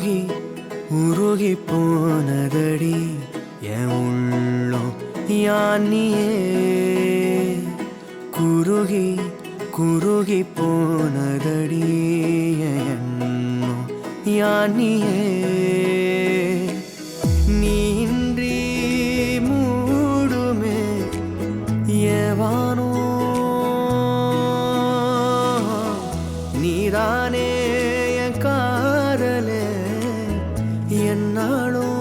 உருகி உருகி போனதடி என் உள்ளம் யானியே குருகி குருகி போனதடி என் எண்ணம் யானியே நீன்றி மூடுமே ஏவானோ நீதானே என் காதலே என்னாலும்